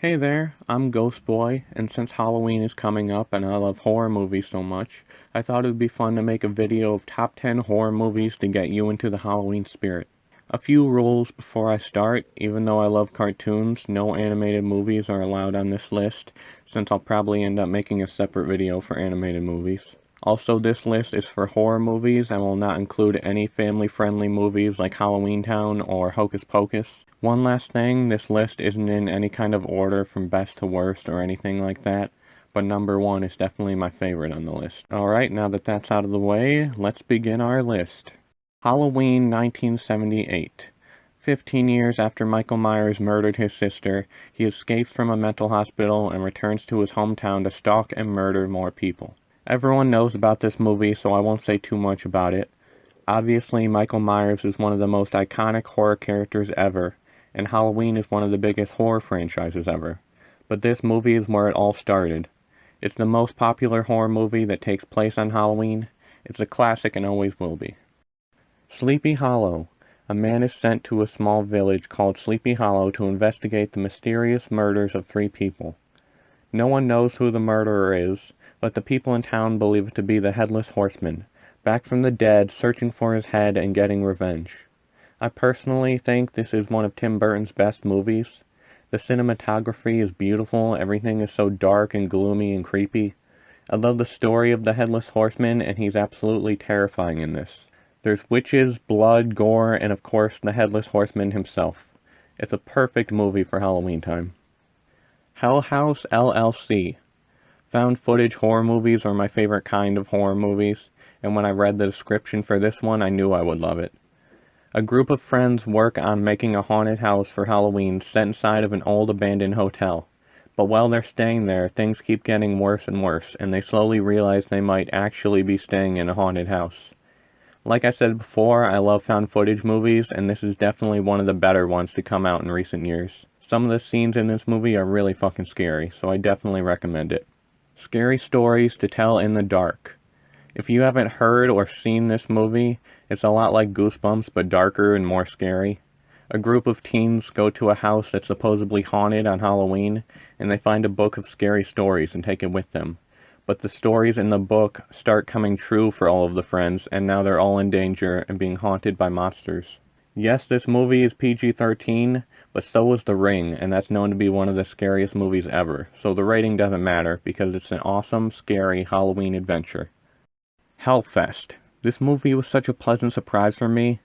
Hey there, I'm Ghost Boy, and since Halloween is coming up and I love horror movies so much, I thought it would be fun to make a video of top 10 horror movies to get you into the Halloween spirit. A few rules before I start: even though I love cartoons, no animated movies are allowed on this list, since I'll probably end up making a separate video for animated movies. Also, this list is for horror movies and will not include any family-friendly movies like Halloween Town or Hocus Pocus. One last thing, this list isn't in any kind of order from best to worst or anything like that, but number one is definitely my favorite on the list. Alright, now that that's out of the way, let's begin our list. Halloween 1978. 15 years after Michael Myers murdered his sister, he escapes from a mental hospital and returns to his hometown to stalk and murder more people. Everyone knows about this movie, so I won't say too much about it. Obviously, Michael Myers is one of the most iconic horror characters ever, and Halloween is one of the biggest horror franchises ever. But this movie is where it all started. It's the most popular horror movie that takes place on Halloween. It's a classic and always will be. Sleepy Hollow. A man is sent to a small village called Sleepy Hollow to investigate the mysterious murders of 3 people. No one knows who the murderer is, but the people in town believe it to be the Headless Horseman, back from the dead, searching for his head and getting revenge. I personally think this is one of Tim Burton's best movies. The cinematography is beautiful, everything is so dark and gloomy and creepy. I love the story of the Headless Horseman, and he's absolutely terrifying in this. There's witches, blood, gore, and of course the Headless Horseman himself. It's a perfect movie for Halloween time. Hell House LLC. Found footage horror movies are my favorite kind of horror movies, and when I read the description for this one, I knew I would love it. A group of friends work on making a haunted house for Halloween set inside of an old abandoned hotel. But while they're staying there, things keep getting worse and worse, and they slowly realize they might actually be staying in a haunted house. Like I said before, I love found footage movies, and this is definitely one of the better ones to come out in recent years. Some of the scenes in this movie are really fucking scary, so I definitely recommend it. Scary Stories to Tell in the Dark. If you haven't heard or seen this movie, it's a lot like Goosebumps but darker and more scary. A group of teens go to a house that's supposedly haunted on Halloween, and they find a book of scary stories and take it with them. But the stories in the book start coming true for all of the friends, and now they're all in danger and being haunted by monsters. Yes, this movie is PG-13, but so is The Ring, and that's known to be one of the scariest movies ever, so the rating doesn't matter because it's an awesome, scary Halloween adventure. Hellfest. This movie was such a pleasant surprise for me.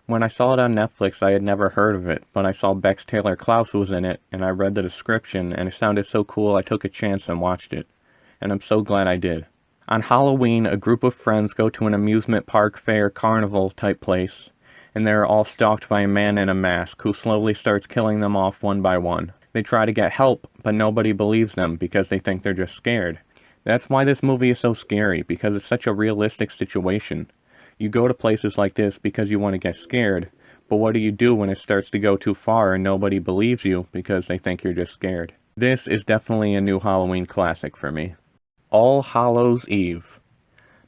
When I saw it on Netflix, I had never heard of it, but I saw Bex Taylor Klaus was in it, and I read the description, and it sounded so cool I took a chance and watched it. And I'm so glad I did. On Halloween, a group of friends go to an amusement park fair carnival type place, and they're all stalked by a man in a mask who slowly starts killing them off one by one. They try to get help, but nobody believes them because they think they're just scared. That's why this movie is so scary, because it's such a realistic situation. You go to places like this because you want to get scared, but what do you do when it starts to go too far and nobody believes you because they think you're just scared? This is definitely a new Halloween classic for me. All Hallows Eve.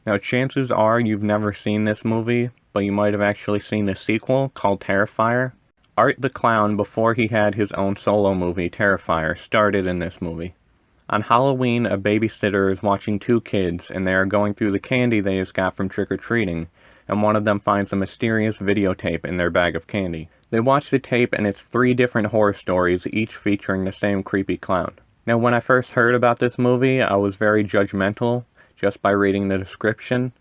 Now, chances are you've never seen this movie, but you might have actually seen the sequel called Terrifier. Art the Clown, before he had his own solo movie, Terrifier, started in this movie. On Halloween, a babysitter is watching 2 kids, and they are going through the candy they just got from trick-or-treating, and one of them finds a mysterious videotape in their bag of candy. They watch the tape, and it's 3 different horror stories, each featuring the same creepy clown. Now, when I first heard about this movie, I was very judgmental, just by reading the description.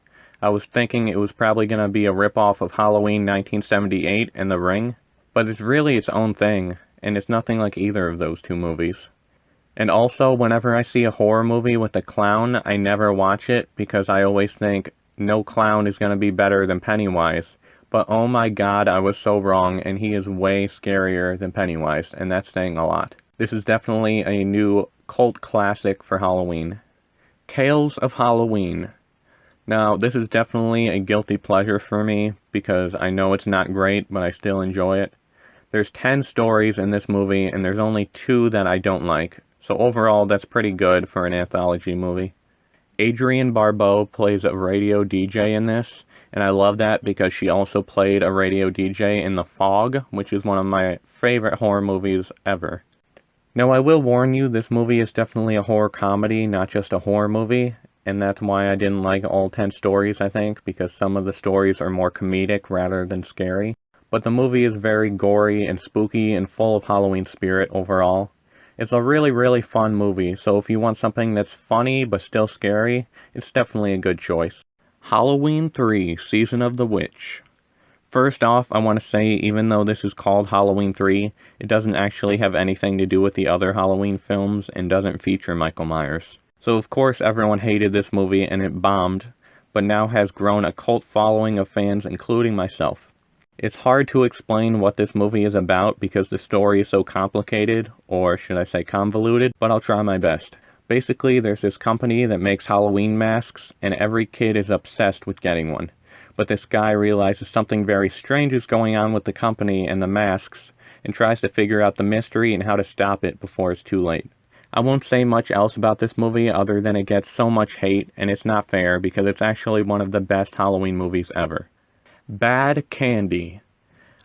I was thinking it was probably going to be a ripoff of Halloween 1978 and The Ring, but it's really its own thing, and it's nothing like either of those 2 movies. And also, whenever I see a horror movie with a clown, I never watch it because I always think no clown is going to be better than Pennywise. But oh my god, I was so wrong, and he is way scarier than Pennywise, and that's saying a lot. This is definitely a new cult classic for Halloween. Tales of Halloween. Now, this is definitely a guilty pleasure for me because I know it's not great, but I still enjoy it. There's 10 stories in this movie, and there's only 2 that I don't like. So overall, that's pretty good for an anthology movie. Adrienne Barbeau plays a radio DJ in this, and I love that because she also played a radio DJ in The Fog, which is one of my favorite horror movies ever. Now, I will warn you, this movie is definitely a horror comedy, not just a horror movie, and that's why I didn't like all 10 stories, I think, because some of the stories are more comedic rather than scary. But the movie is very gory and spooky and full of Halloween spirit overall. It's a really, really fun movie, so if you want something that's funny but still scary, it's definitely a good choice. Halloween 3: Season of the Witch. First off, I want to say, even though this is called Halloween 3, it doesn't actually have anything to do with the other Halloween films and doesn't feature Michael Myers. So of course everyone hated this movie and it bombed, but now has grown a cult following of fans, including myself. It's hard to explain what this movie is about because the story is so complicated, or should I say convoluted, but I'll try my best. Basically, there's this company that makes Halloween masks, and every kid is obsessed with getting one. But this guy realizes something very strange is going on with the company and the masks, and tries to figure out the mystery and how to stop it before it's too late. I won't say much else about this movie other than it gets so much hate, and it's not fair because it's actually one of the best Halloween movies ever. Bad Candy.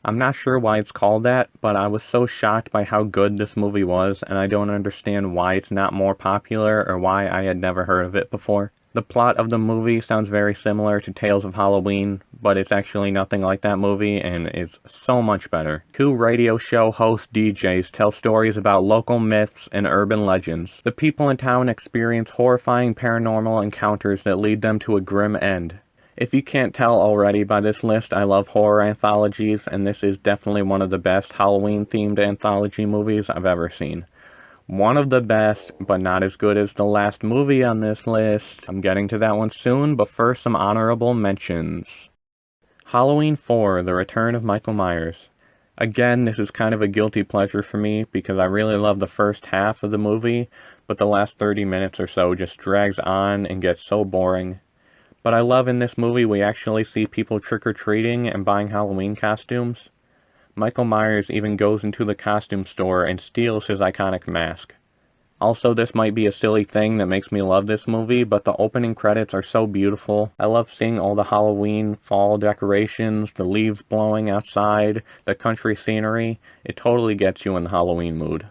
I'm not sure why it's called that, but I was so shocked by how good this movie was, and I don't understand why it's not more popular or why I had never heard of it before. The plot of the movie sounds very similar to Tales of Halloween, but it's actually nothing like that movie, and it's so much better. Two radio show host DJs tell stories about local myths and urban legends. The people in town experience horrifying paranormal encounters that lead them to a grim end. If you can't tell already by this list, I love horror anthologies, and this is definitely one of the best Halloween-themed anthology movies I've ever seen. One of the best, but not as good as the last movie on this list. I'm getting to that one soon, but first some honorable mentions. Halloween 4: The Return of Michael Myers. Again, this is kind of a guilty pleasure for me because I really love the first half of the movie, but the last 30 minutes or so just drags on and gets so boring. But I love in this movie we actually see people trick-or-treating and buying Halloween costumes. Michael Myers even goes into the costume store and steals his iconic mask. Also, this might be a silly thing that makes me love this movie, but the opening credits are so beautiful. I love seeing all the Halloween fall decorations, the leaves blowing outside, the country scenery. It totally gets you in the Halloween mood.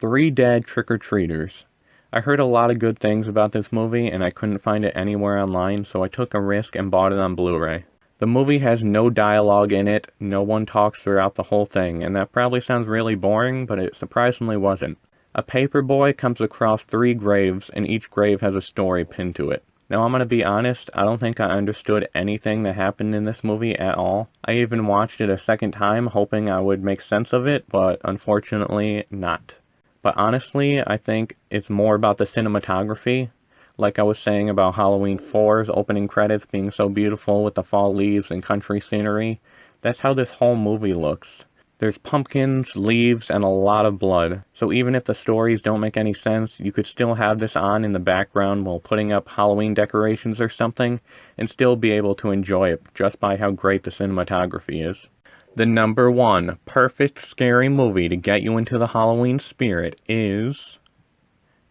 3 Dead Trick-or-Treaters. I heard a lot of good things about this movie and I couldn't find it anywhere online, so I took a risk and bought it on Blu-ray. The movie has no dialogue in it, no one talks throughout the whole thing, and that probably sounds really boring, but it surprisingly wasn't. A paperboy comes across 3 graves and each grave has a story pinned to it. Now I'm gonna be honest, I don't think I understood anything that happened in this movie at all. I even watched it a second time hoping I would make sense of it, but unfortunately not. But honestly, I think it's more about the cinematography. Like I was saying about Halloween 4's opening credits being so beautiful with the fall leaves and country scenery. That's how this whole movie looks. There's pumpkins, leaves, and a lot of blood. So even if the stories don't make any sense, you could still have this on in the background while putting up Halloween decorations or something, and still be able to enjoy it just by how great the cinematography is. The number 1 perfect scary movie to get you into the Halloween spirit is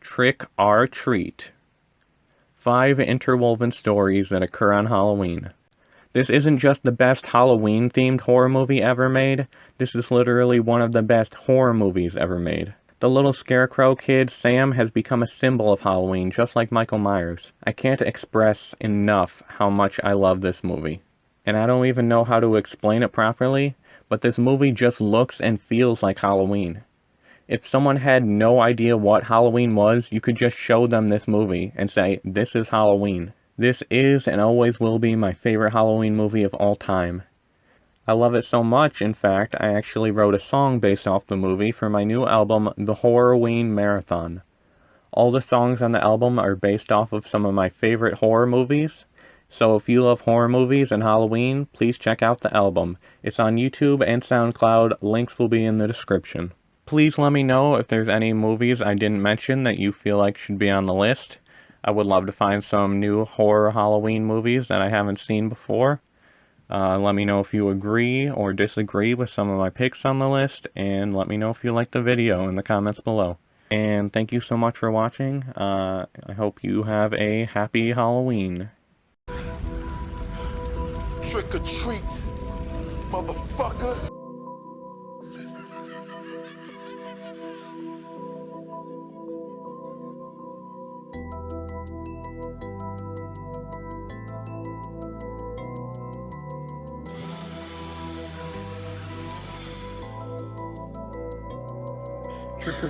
Trick or Treat. 5 interwoven stories that occur on Halloween. This isn't just the best Halloween-themed horror movie ever made, this is literally one of the best horror movies ever made. The little scarecrow kid, Sam, has become a symbol of Halloween, just like Michael Myers. I can't express enough how much I love this movie. And I don't even know how to explain it properly, but this movie just looks and feels like Halloween. If someone had no idea what Halloween was, you could just show them this movie and say, this is Halloween. This is and always will be my favorite Halloween movie of all time. I love it so much, in fact, I actually wrote a song based off the movie for my new album, The Horrorween Marathon. All the songs on the album are based off of some of my favorite horror movies. So if you love horror movies and Halloween, please check out the album. It's on YouTube and SoundCloud, links will be in the description. Please let me know if there's any movies I didn't mention that you feel like should be on the list. I would love to find some new horror Halloween movies that I haven't seen before. Let me know if you agree or disagree with some of my picks on the list, and let me know if you like the video in the comments below. And thank you so much for watching. I hope you have a happy Halloween. Trick or treat, motherfucker. Trick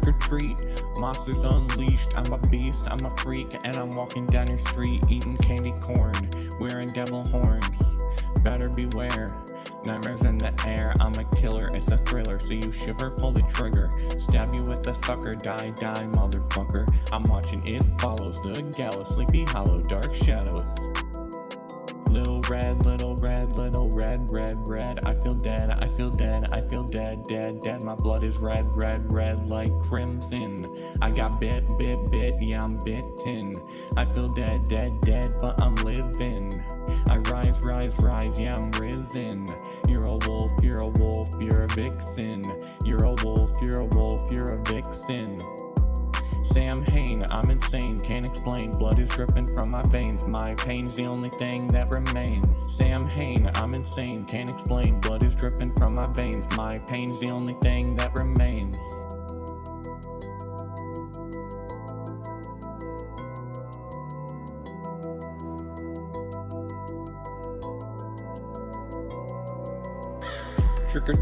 or treat, monsters unleashed. I'm a beast, I'm a freak, and I'm walking down your street eating candy corn, wearing devil horns. Better beware, nightmares in the air. I'm a killer, it's a thriller, so you shiver, pull the trigger. Stab you with a sucker, die, motherfucker. I'm watching It Follows, the gallows, Sleepy Hollow, dark shadows. Little red, red. I feel dead, dead. My blood is red like crimson. I got bit, yeah, I'm bitten. I feel dead, but I'm living. I rise, yeah, I'm risen. You're a wolf, you're a vixen. You're a wolf, you're a vixen. Sam Hain, I'm insane, can't explain. Blood is dripping from my veins, my pain's the only thing that remains. Sam Hain, I'm insane, can't explain. Blood is dripping from my veins, my pain's the only thing that remains. Trick or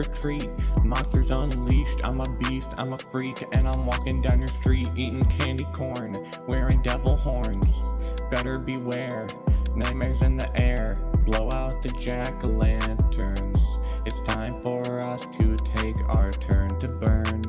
treat, monsters unleashed. I'm a beast, I'm a freak, and I'm walking down your street eating candy corn, wearing devil horns. Better beware, nightmares in the air. Blow out the jack-o'-lanterns. It's time for us to take our turn to burn.